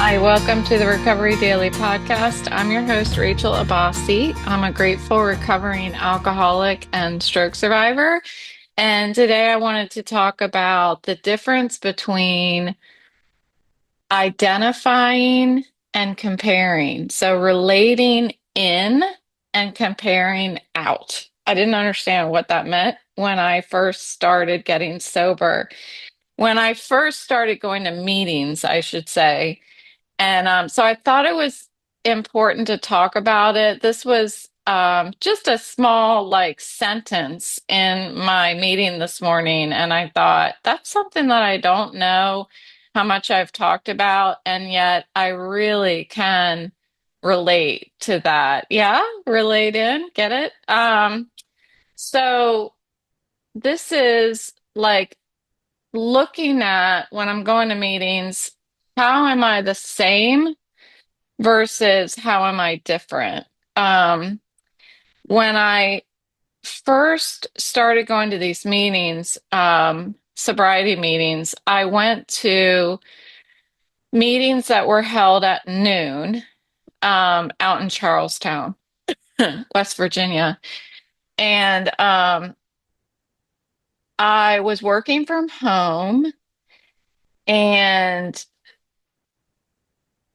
Hi, welcome to the Recovery Daily podcast. I'm your host, Rachel Abassi. I'm a grateful recovering alcoholic and stroke survivor. And today I wanted to talk about the difference between identifying and comparing. So relating in and comparing out. I didn't understand what that meant when I first started getting sober. When I first started going to meetings, I should say. And so I thought it was important to talk about it. This was just a small, like, sentence in my meeting this morning. And I thought, that's something that I don't know how much I've talked about. And yet I really can relate to that. Yeah, relate in, get it? So this is like looking at when I'm going to meetings, how am I the same versus how am I different? Um, when I first started going to these meetings, sobriety meetings, I went to meetings that were held at noon, out in Charlestown, West Virginia. And I was working from home, and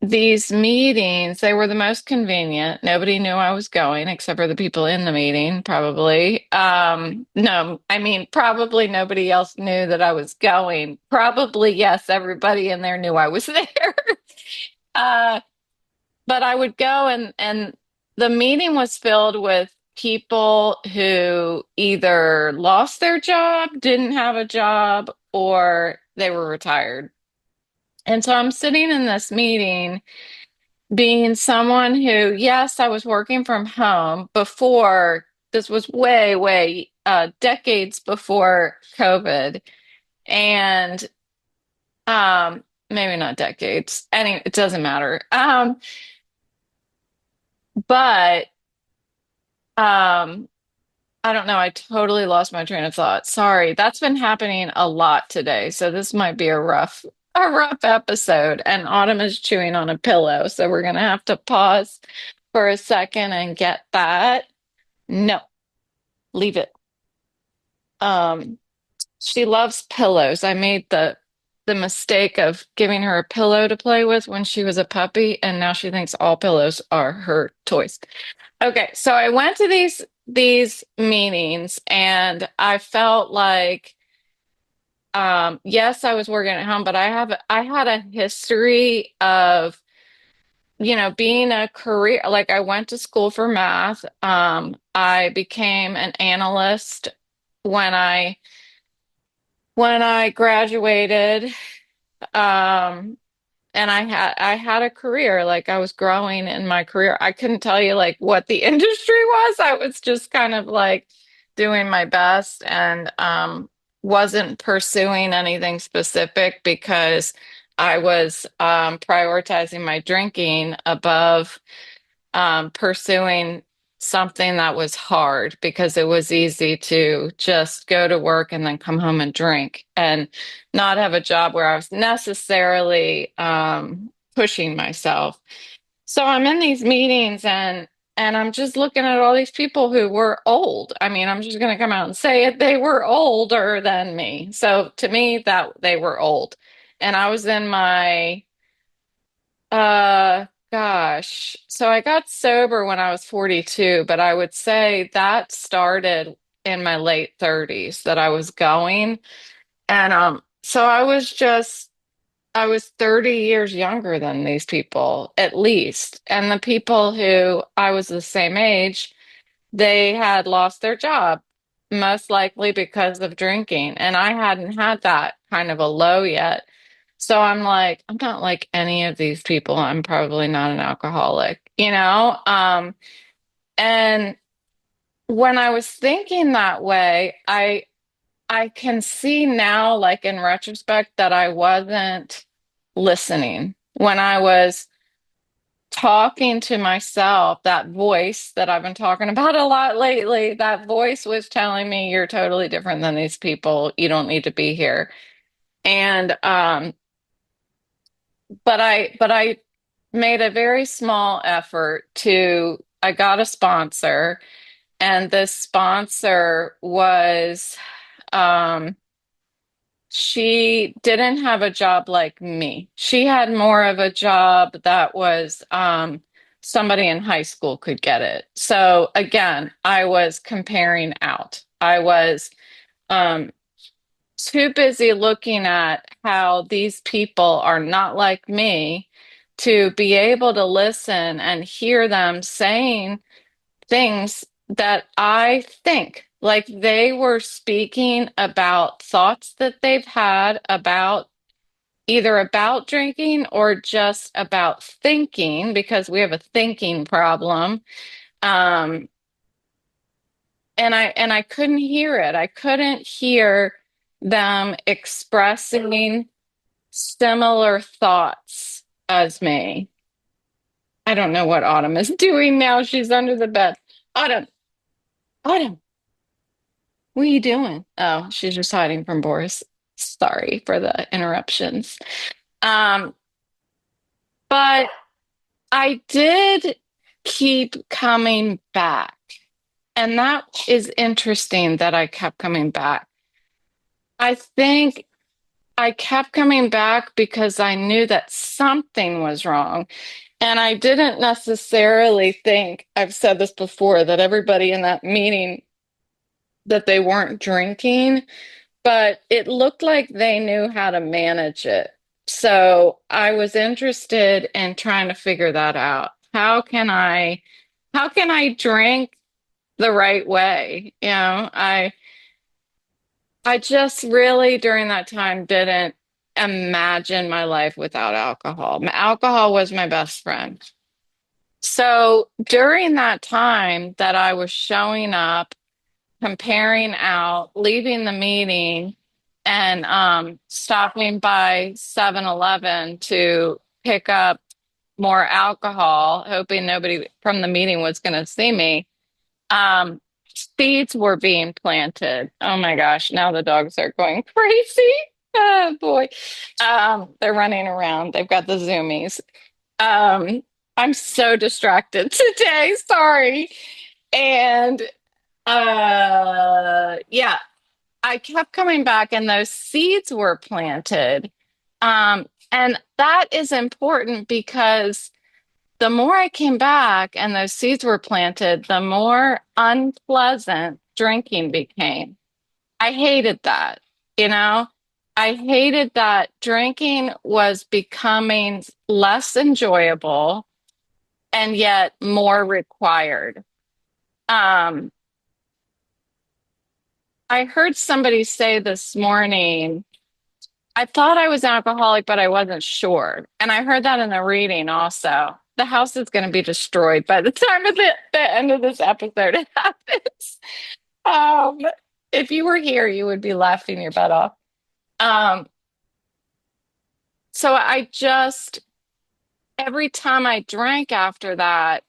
these meetings, they were the most convenient. Nobody knew I was going except for the people in the meeting, probably. No, I mean, probably nobody else knew that I was going. Probably, yes, everybody in there knew I was there. Uh, but I would go, and the meeting was filled with people who either lost their job, didn't have a job, or they were retired. And so I'm sitting in this meeting being someone who, yes, I was working from home before. This was way, decades before COVID. And maybe not decades. Any, it doesn't matter. But um, I don't know. I totally lost my train of thought. Sorry. That's been happening a lot today. So this might be a rough episode. And Autumn is chewing on a pillow. So we're gonna have to pause for a second and get that. No, leave it. Um, she loves pillows. I made the mistake of giving her a pillow to play with when she was a puppy, and now she thinks all pillows are her toys. Okay, so I went to these meetings, and I felt like, yes, I was working at home, but I had a history of, being a career. Like, I went to school for math. I became an analyst when I graduated. Um, and I had a career. Like, I was growing in my career. I couldn't tell you like what the industry was. I was just kind of like doing my best, and wasn't pursuing anything specific because I was prioritizing my drinking above pursuing something that was hard, because it was easy to just go to work and then come home and drink and not have a job where I was necessarily pushing myself. So I'm in these meetings, and I'm just looking at all these people who were old. I mean, I'm just going to come out and say it. They were older than me. So to me, that they were old. And I was in my gosh. So I got sober when I was 42, but I would say that started in my late 30s that I was going. And so I was 30 years younger than these people, at least. And the people who I was the same age, they had lost their job, most likely because of drinking. And I hadn't had that kind of a low yet. So I'm like, I'm not like any of these people. I'm probably not an alcoholic. And when I was thinking that way, I can see now, like in retrospect, that I wasn't listening. When I was talking to myself, that voice that I've been talking about a lot lately, that voice was telling me, you're totally different than these people. You don't need to be here. And but I made a very small effort to, I got a sponsor, and this sponsor was, um, she didn't have a job like me. She had more of a job that was, somebody in high school could get it. So again, I was comparing out. I was, um, too busy looking at how these people are not like me to be able to listen and hear them saying things that I think. Like they were speaking about thoughts that they've had about either about drinking or just about thinking, because we have a thinking problem. Um, and I couldn't hear it. I couldn't hear them expressing similar thoughts as me. I don't know what Autumn is doing now. She's under the bed. Autumn, Autumn, what are you doing? Oh, she's just hiding from Boris. Sorry for the interruptions. Um, but I did keep coming back. And that is interesting that I kept coming back. I think I kept coming back because I knew that something was wrong. And I didn't necessarily think, I've said this before, that everybody in that meeting that they weren't drinking, but it looked like they knew how to manage it. So I was interested in trying to figure that out. How can I drink the right way? I just really during that time didn't imagine my life without alcohol. Alcohol was my best friend. So during that time that I was showing up, comparing out, leaving the meeting, and stopping by 7-Eleven to pick up more alcohol, hoping nobody from the meeting was going to see me, um, seeds were being planted. Oh my gosh, now the dogs are going crazy. Oh boy. They're running around. They've got the zoomies. Um, I'm so distracted today. Sorry. And yeah, I kept coming back and those seeds were planted. And that is important because the more I came back and those seeds were planted, the more unpleasant drinking became. I hated that, you know? I hated that drinking was becoming less enjoyable and yet more required. Um, I heard somebody say this morning, I thought I was an alcoholic, but I wasn't sure. And I heard that in the reading also. The house is going to be destroyed by the time of the end of this episode it happens. Um, if you were here, you would be laughing your butt off. Um, so I just, every time I drank after that,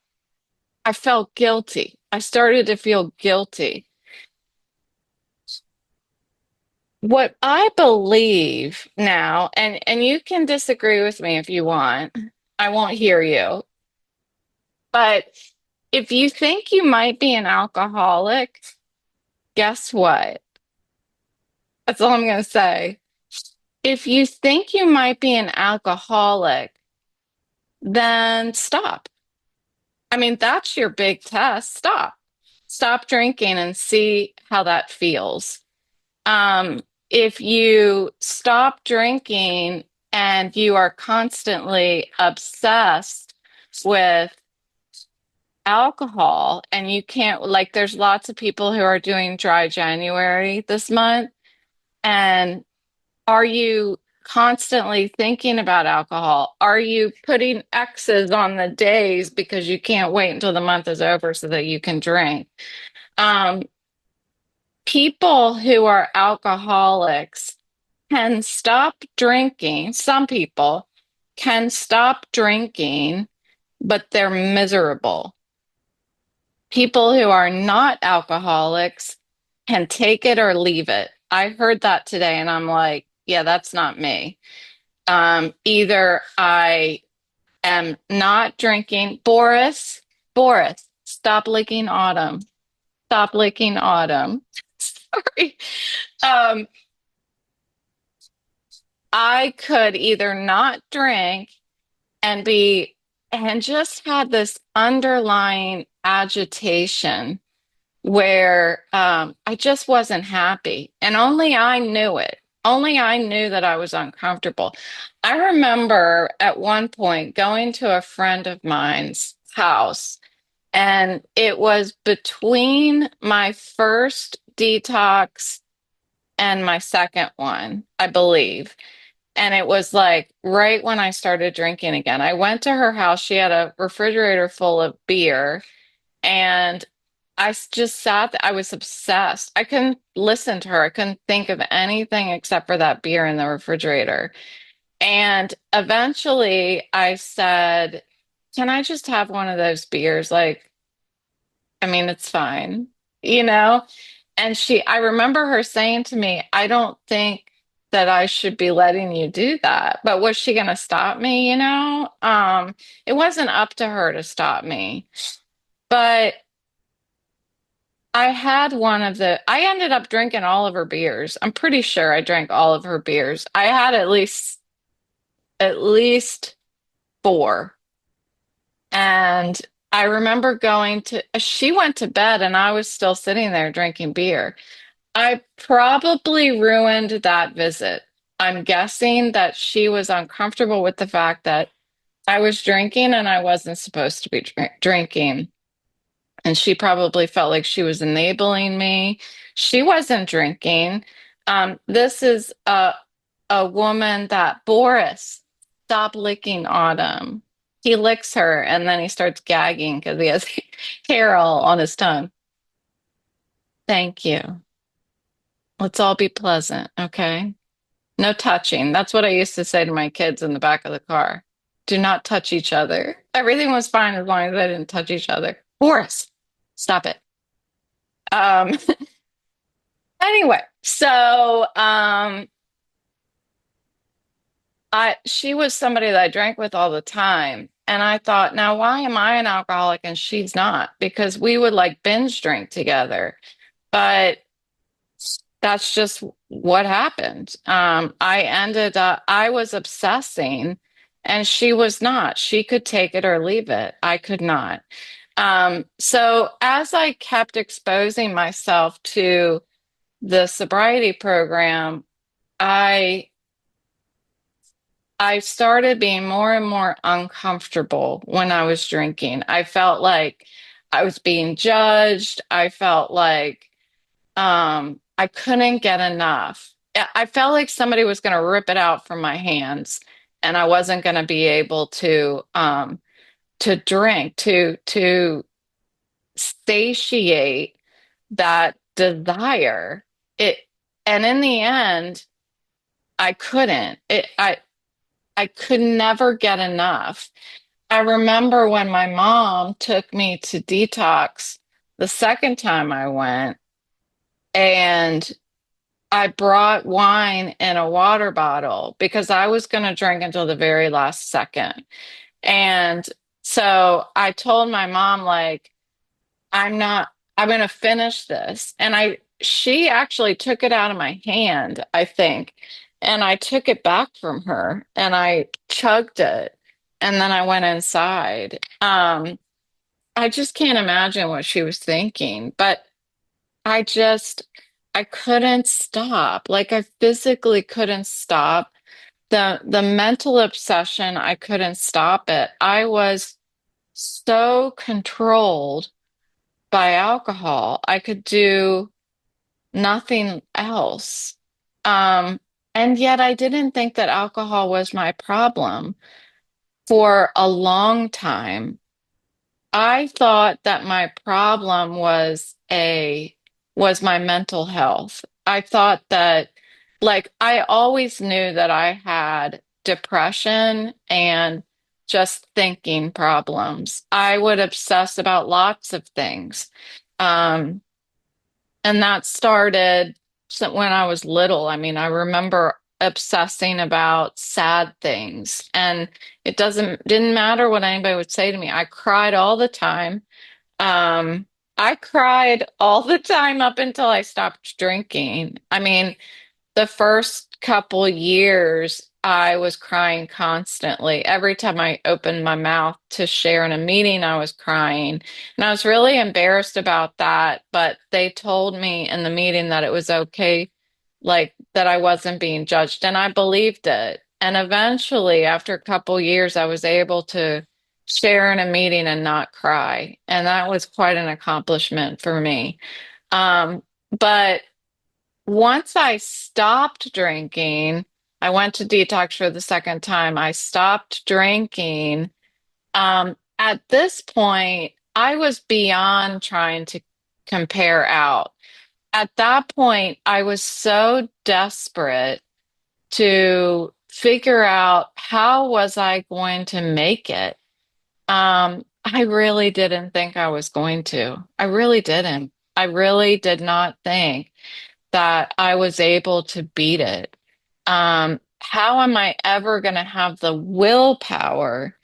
I felt guilty. I started to feel guilty. What I believe now, and you can disagree with me if you want. I won't hear you. But if you think you might be an alcoholic, guess what? That's all I'm going to say. If you think you might be an alcoholic, then stop. I mean, that's your big test. Stop. Stop drinking and see how that feels. If you stop drinking and you are constantly obsessed with alcohol and you can't, like, there's lots of people who are doing dry January this month. And are you constantly thinking about alcohol? Are you putting X's on the days because you can't wait until the month is over so that you can drink? Um, People who are alcoholics can stop drinking. Some people can stop drinking, but they're miserable. People who are not alcoholics can take it or leave it. I heard that today and I'm like, yeah, that's not me. Either I am not drinking. Boris, stop licking Autumn. Stop licking Autumn. Sorry. Um, I could either not drink and be and just have this underlying agitation where I just wasn't happy. And only I knew it. Only I knew that I was uncomfortable. I remember at one point going to a friend of mine's house, and it was between my first detox and my second one, I believe. And it was like right when I started drinking again. I went to her house. She had a refrigerator full of beer. And just sat there. I was obsessed. I couldn't listen to her. I couldn't think of anything except for that beer in the refrigerator. And eventually I said, can I just have one of those beers? Like, I mean, it's fine, you know? And I remember her saying to me, I don't think that I should be letting you do that. But was she going to stop me, you know? It wasn't up to her to stop me. But I ended up drinking all of her beers. I'm pretty sure I drank all of her beers. I had at least four. And I remember she went to bed and I was still sitting there drinking beer. I probably ruined that visit. I'm guessing that she was uncomfortable with the fact that I was drinking and I wasn't supposed to be drinking. And she probably felt like she was enabling me. She wasn't drinking. This is a woman that Boris, stop licking Autumn. He licks her and then he starts gagging because he has hair all on his tongue. Thank you. Let's all be pleasant, okay? No touching. That's what I used to say to my kids in the back of the car. Do not touch each other. Everything was fine as long as they didn't touch each other. Boris, stop it. Um, anyway, so she was somebody that I drank with all the time. And I thought, now why am I an alcoholic and she's not? Because we would like binge drink together. But that's just what happened. I was obsessing and she was not. She could take it or leave it. I could not. So as I kept exposing myself to the sobriety program, I I started being more and more uncomfortable when I was drinking. I felt like I was being judged. I felt like I couldn't get enough. I felt like somebody was going to rip it out from my hands, and I wasn't going to be able to drink to satiate that desire. It and in the end, I couldn't. I could never get enough. I remember when my mom took me to detox the second time I went, and I brought wine in a water bottle because I was going to drink until the very last second. And so I told my mom, like, I'm not, I'm going to finish this. She actually took it out of my hand, I think. And I took it back from her and I chugged it. And then I went inside. I just can't imagine what she was thinking, but I just, I couldn't stop. Like I physically couldn't stop. The mental obsession, I couldn't stop it. I was so controlled by alcohol. I could do nothing else. Um, and yet I didn't think that alcohol was my problem for a long time. I thought that my problem was my mental health. I thought that like I always knew that I had depression and just thinking problems. I would obsess about lots of things. And that started when I was little. I mean, I remember obsessing about sad things. And didn't matter what anybody would say to me. I cried all the time. Um, I cried all the time up until I stopped drinking. I mean, the first couple years, I was crying constantly. Every time I opened my mouth to share in a meeting, I was crying. And I was really embarrassed about that, but they told me in the meeting that it was okay, like that I wasn't being judged, and I believed it. And eventually, after a couple years, I was able to share in a meeting and not cry. And that was quite an accomplishment for me. But once I stopped drinking, I went to detox for the second time. I stopped drinking. At this point, I was beyond trying to compare out. At that point, I was so desperate to figure out how was I going to make it. I really didn't think I was going to. I really didn't. I really did not think that I was able to beat it. How am I ever going to have the willpower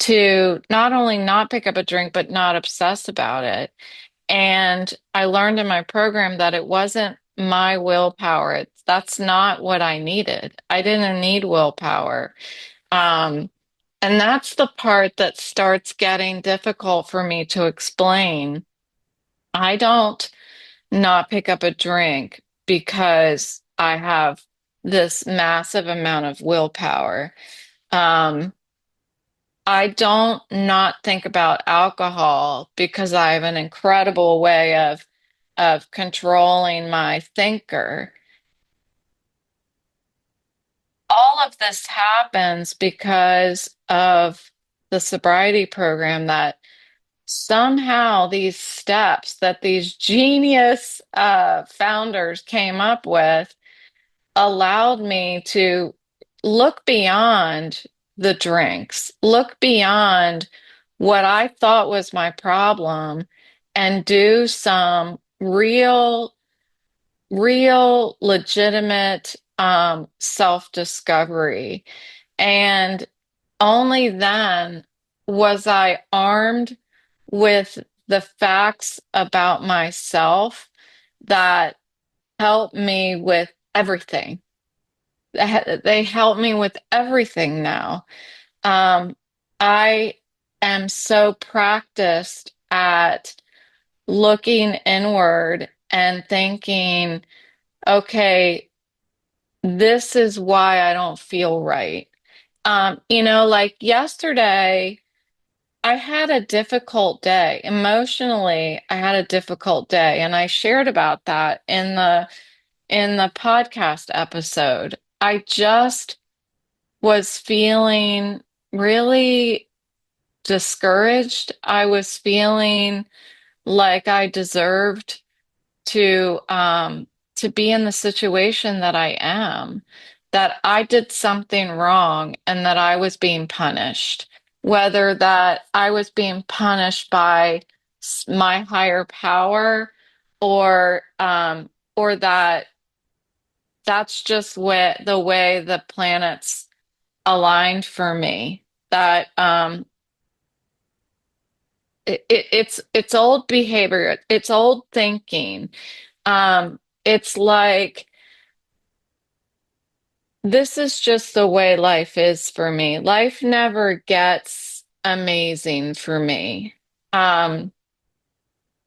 to not only not pick up a drink, but not obsess about it? And I learned in my program that it wasn't my willpower. That's not what I needed. I didn't need willpower. Um, and that's the part that starts getting difficult for me to explain. I don't not pick up a drink because I have this massive amount of willpower. Um, I don't not think about alcohol because I have an incredible way of controlling my thinker. All of this happens because of the sobriety program, that somehow these steps that these genius founders came up with allowed me to look beyond the drinks, look beyond what I thought was my problem, and do some real, legitimate self-discovery. And only then was I armed with the facts about myself that help me with everything. They help me with everything now. Um, I am so practiced at looking inward and thinking, okay, this is why I don't feel right. Like yesterday, I had a difficult day. Emotionally, I had a difficult day, and I shared about that in the podcast episode. I just was feeling really discouraged. I was feeling like I deserved to be in the situation that I am, that I did something wrong and that I was being punished, whether that I was being punished by my higher power, or that that's just the way the planets aligned for me. That it's old behavior, it's old thinking. It's like this is just the way life is for me. Life never gets amazing for me. Um,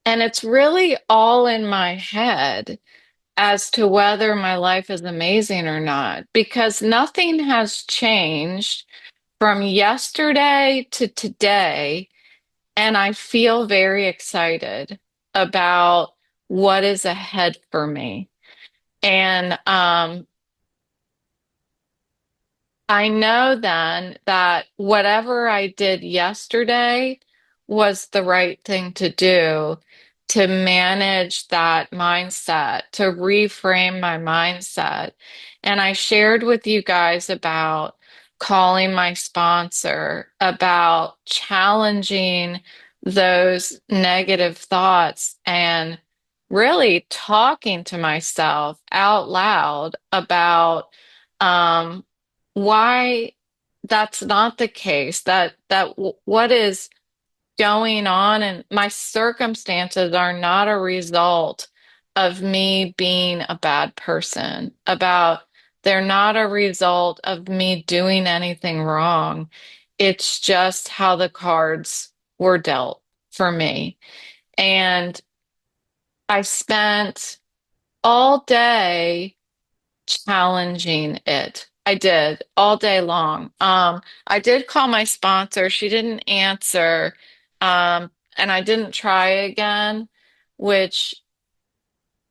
and it's really all in my head as to whether my life is amazing or not, because nothing has changed from yesterday to today. And I feel very excited about what is ahead for me. And I know then that whatever I did yesterday was the right thing to do to manage that mindset, to reframe my mindset. And I shared with you guys about calling my sponsor, about challenging those negative thoughts, and really talking to myself out loud about Um, why that's not the case, what is going on and my circumstances are not a result of me being a bad person, they're not a result of me doing anything wrong. It's just how the cards were dealt for me. And I spent all day challenging it. I did all day long. I did call my sponsor. She didn't answer. And I didn't try again, which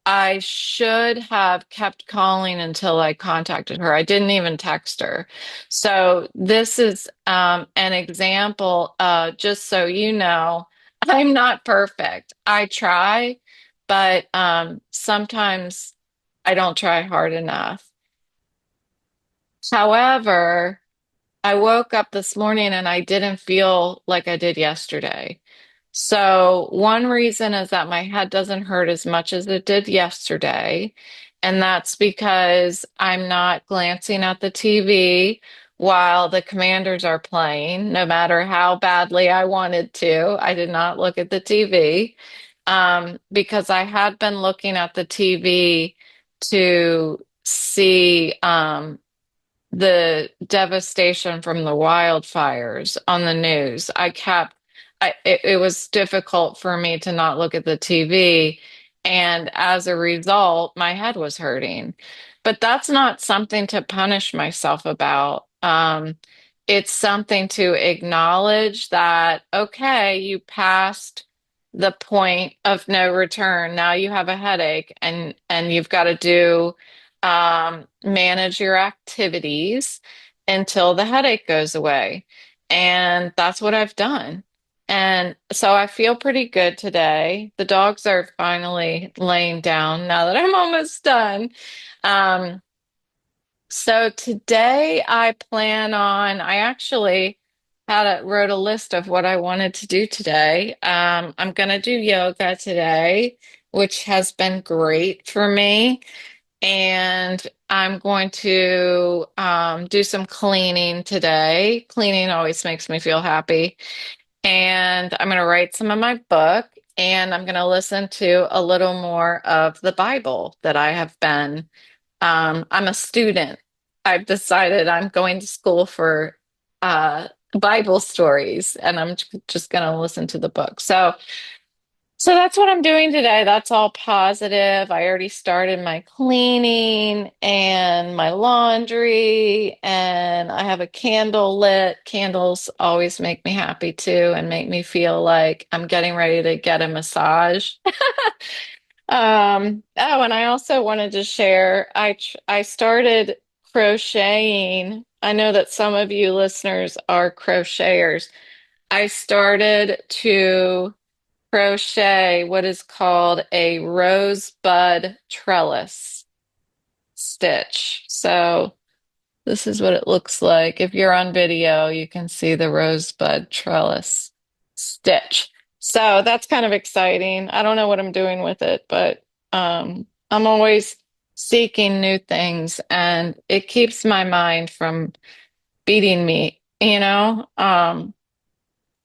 I should have kept calling until I contacted her. I didn't even text her. So this is an example, just so you know, I'm not perfect. I try, but sometimes I don't try hard enough. However, I woke up this morning and I didn't feel like I did yesterday. So, one reason is that my head doesn't hurt as much as it did yesterday. And that's because I'm not glancing at the TV while the Commanders are playing, no matter how badly I wanted to. I did not look at the TV because I had been looking at the TV to see the devastation from the wildfires on the news. It was difficult for me to not look at the TV. And as a result, my head was hurting. But that's not something to punish myself about. It's something to acknowledge that, okay, you passed the point of no return. Now you have a headache and you've got to do manage your activities until the headache goes away. And that's what I've done. And so I feel pretty good today. The dogs are finally laying down now that I'm almost done. Um, so today I actually wrote a list of what I wanted to do today. I'm going to do yoga today, which has been great for me. And I'm going to do some cleaning today. Cleaning always makes me feel happy. And I'm going to write some of my book and I'm going to listen to a little more of the Bible that I have been. I'm a student. I've decided I'm going to school for Bible stories and I'm just going to listen to the book. So that's what I'm doing today. That's all positive. I already started my cleaning and my laundry, and I have a candle lit. Candles always make me happy too and make me feel like I'm getting ready to get a massage. Oh, and I also wanted to share, I started crocheting. I know that some of you listeners are crocheters. I started to crochet what is called a rosebud trellis stitch. So this is what it looks like. If you're on video, you can see the rosebud trellis stitch. So that's kind of exciting. I don't know what I'm doing with it, but I'm always seeking new things and it keeps my mind from beating me, you know?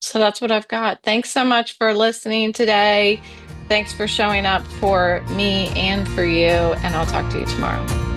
So that's what I've got. Thanks so much for listening today. Thanks for showing up for me and for you, and I'll talk to you tomorrow.